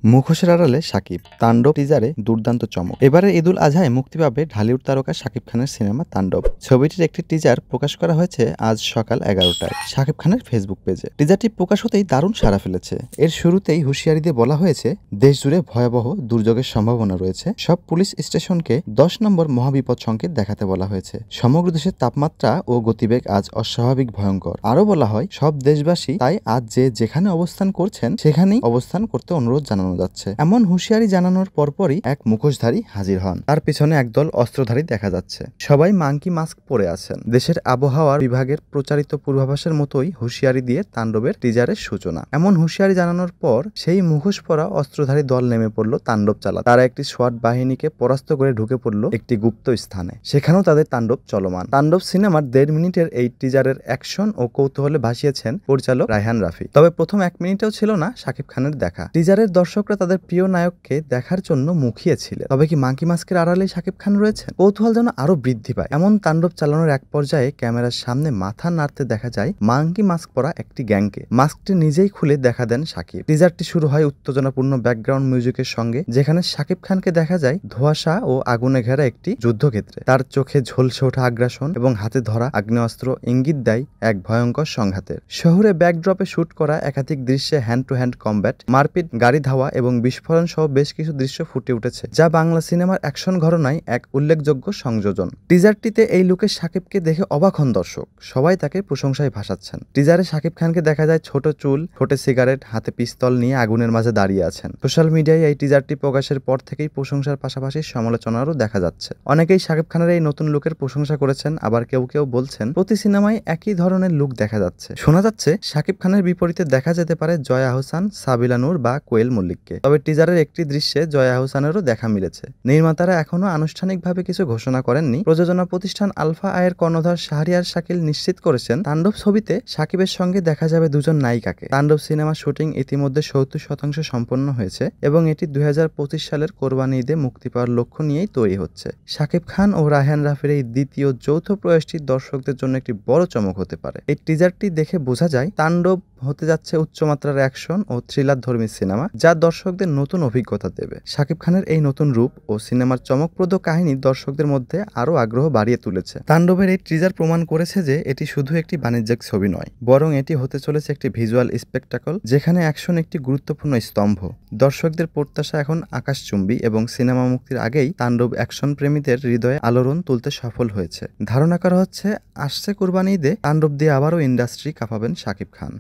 মুখোশের আড়ালে শাকিব তাণ্ডব টিজারে দুর্দান্ত চমক। এবারে ঈদুল আজহায় মুক্তি পাবে ঢালিউড তারকা শাকিব খানের সিনেমা তাণ্ডব। ছবিটির একটি টিজার প্রকাশ করা হয়েছে আজ সকাল 11টায় শাকিব খানের ফেসবুক পেজে। টিজারটি প্রকাশ হতেই দারুণ সাড়া ফেলেছে। এর শুরুতেই হুঁশিয়ারি দিয়ে বলা হয়েছে, দেশ জুড়ে ভয়াবহ দুর্যোগের সম্ভাবনা রয়েছে। সব পুলিশ স্টেশনকে 10 নম্বর মহাবিপদ সংকেত দেখাতে বলা হয়েছে। সমগ্র দেশের তাপমাত্রা ও গতিবেগ আজ অস্বাভাবিক ভয়ঙ্কর। আরও বলা হয়, সব দেশবাসী তাই আজ যে যেখানে অবস্থান করছেন সেখানেই অবস্থান করতে অনুরোধ জানানো যাচ্ছে। এমন হুঁশিয়ারি জানানোর পরপরই এক মুখোশধারী হাজির হন। তার পিছনে একদল অস্ত্রধারী দেখা যাচ্ছে। সবাই মাঙ্কি মাস্ক পরে আছেন। দেশের আবহাওয়া বিভাগের প্রচারিত পূর্বাভাসের মতোই হুঁশিয়ারি দিয়ে তাণ্ডবের টিজারের সূচনা। এমন হুঁশিয়ারি জানানোর পর সেই মুখোশ পরা অস্ত্রধারী দল নেমে পড়ল তাণ্ডব চালাতে। তারা একটি সোয়াট বাহিনীকে পরাস্ত করে ঢুকে পড়ল একটি গুপ্ত স্থানে। সেখানেও তাদের তাণ্ডব চলমান। তাণ্ডব সিনেমার 1.5 মিনিটের এই টিজারের অ্যাকশন ও কৌতূহলে ভাসিয়েছেন পরিচালক রায়হান রাফি। তবে প্রথম 1 মিনিটেও ছিল না শাকিব খানের দেখা। টিজারের দর্শকরা তাদের প্রিয় নায়ককে দেখার জন্য মুখিয়ে ছিলেন। তবে কি মাঙ্কি মাস্কের আড়ালে শাকিব খান রয়েছেন? কৌতূহল যেন আরো বৃদ্ধি পায়। এমন তাণ্ডব চালানোর এক পর্যায়ে ক্যামেরার সামনে মাথা নাড়তে দেখা যায় মাঙ্কি মাস্ক পরা একটি গ্যাংকে। মাস্কটি নিজেই খুলে দেখা দেন শাকিব। টিজারটি শুরু হয় উত্তেজনাপূর্ণ ব্যাকগ্রাউন্ড মিউজিকের সঙ্গে, যেখানে শাকিব খানকে দেখা যায় ধোঁয়াশা ও আগুনে ঘেরা একটি যুদ্ধক্ষেত্রে। তার চোখে ঝলসে ওঠা আগ্রাসন এবং হাতে ধরা আগ্নেয়াস্ত্র ইঙ্গিত দেয় এক ভয়ঙ্কর সংঘাতের। শহুরে ব্যাকড্রপে শুট করা একাধিক দৃশ্যে হ্যান্ড টু হ্যান্ড কমব্যাট, মারপিট, গাড়ি ধাওয়া এবং বিস্ফোরণ সহ বেশ কিছু দৃশ্য ফুটে উঠেছে, যা বাংলা সিনেমার অ্যাকশন ঘটনায় এক উল্লেখযোগ্য সংযোজন। টিজারটিতে এই লুকে শাকিবকে দেখে অবাক হন দর্শক। সবাই তাকে প্রশংসায় ভাসাচ্ছেন। টিজারে শাকিব খানকে দেখা যায় ছোট চুল, ঠোঁটে সিগারেট, হাতে পিস্তল নিয়ে আগুনের মাঝে দাঁড়িয়ে আছেন। সোশ্যাল মিডিয়ায় এই টিজারটি প্রকাশের পর থেকেই প্রশংসার পাশাপাশি সমালোচনারও দেখা যাচ্ছে। অনেকেই শাকিব খানের এই নতুন লুকের প্রশংসা করেছেন, আবার কেউ কেউ বলছেন প্রতি সিনেমায় একই ধরনের লুক দেখা যাচ্ছে। শোনা যাচ্ছে শাকিব খানের বিপরীতে দেখা যেতে পারে জয়া আহসান, সাবিলা নূর বা কোয়েল মল্লিককে। তবে টিজারের একটি দৃশ্যে জয়া আহসানেরও দেখা মিলেছে। নির্মাতারা এখনো আনুষ্ঠানিকভাবে কিছু ঘোষণা করেননি। প্রযোজনা প্রতিষ্ঠান আলফা আয়ের কর্ণধার শাহরিয়ার শাকিল নিশ্চিত করেছেন, তাণ্ডব ছবিতে শাকিবের সঙ্গে দেখা যাবে দুজন নায়িকাকে। তাণ্ডব সিনেমার শুটিং ইতিমধ্যে 70% সম্পন্ন হয়েছে এবং এটি 2025 সালের কোরবানি ঈদে মুক্তি পাওয়ার লক্ষ্য নিয়েই তৈরি হচ্ছে। শাকিব খান ও রায়হান রাফির এই দ্বিতীয় যৌথ প্রয়াসটি দর্শকদের জন্য একটি বড় চমক হতে পারে। এই টিজারটি দেখে বোঝা যায় তাণ্ডব হতে যাচ্ছে উচ্চমাত্রার অ্যাকশন ও থ্রিলার ধর্মী সিনেমা, যা দর্শকদের নতুন অভিজ্ঞতা দেবে। শাকিব খানের এই নতুন রূপ ও সিনেমার চমকপ্রদ কাহিনী দর্শকদের মধ্যে আরও আগ্রহ বাড়িয়ে তুলেছে। তাণ্ডবের এই টিজার প্রমাণ করেছে যে এটি শুধু একটি বাণিজ্যিক ছবি নয়, বরং এটি হতে চলেছে একটি ভিজুয়াল স্পেকটাকল, যেখানে অ্যাকশন একটি গুরুত্বপূর্ণ স্তম্ভ। দর্শকদের প্রত্যাশা এখন আকাশচুম্বী এবং সিনেমা মুক্তির আগেই তাণ্ডব অ্যাকশন প্রেমীদের হৃদয়ে আলোড়ন তুলতে সফল হয়েছে। ধারণা করা হচ্ছে আসছে কোরবানি ঈদে তাণ্ডব দিয়ে আবারও ইন্ডাস্ট্রি কাঁপাবেন শাকিব খান।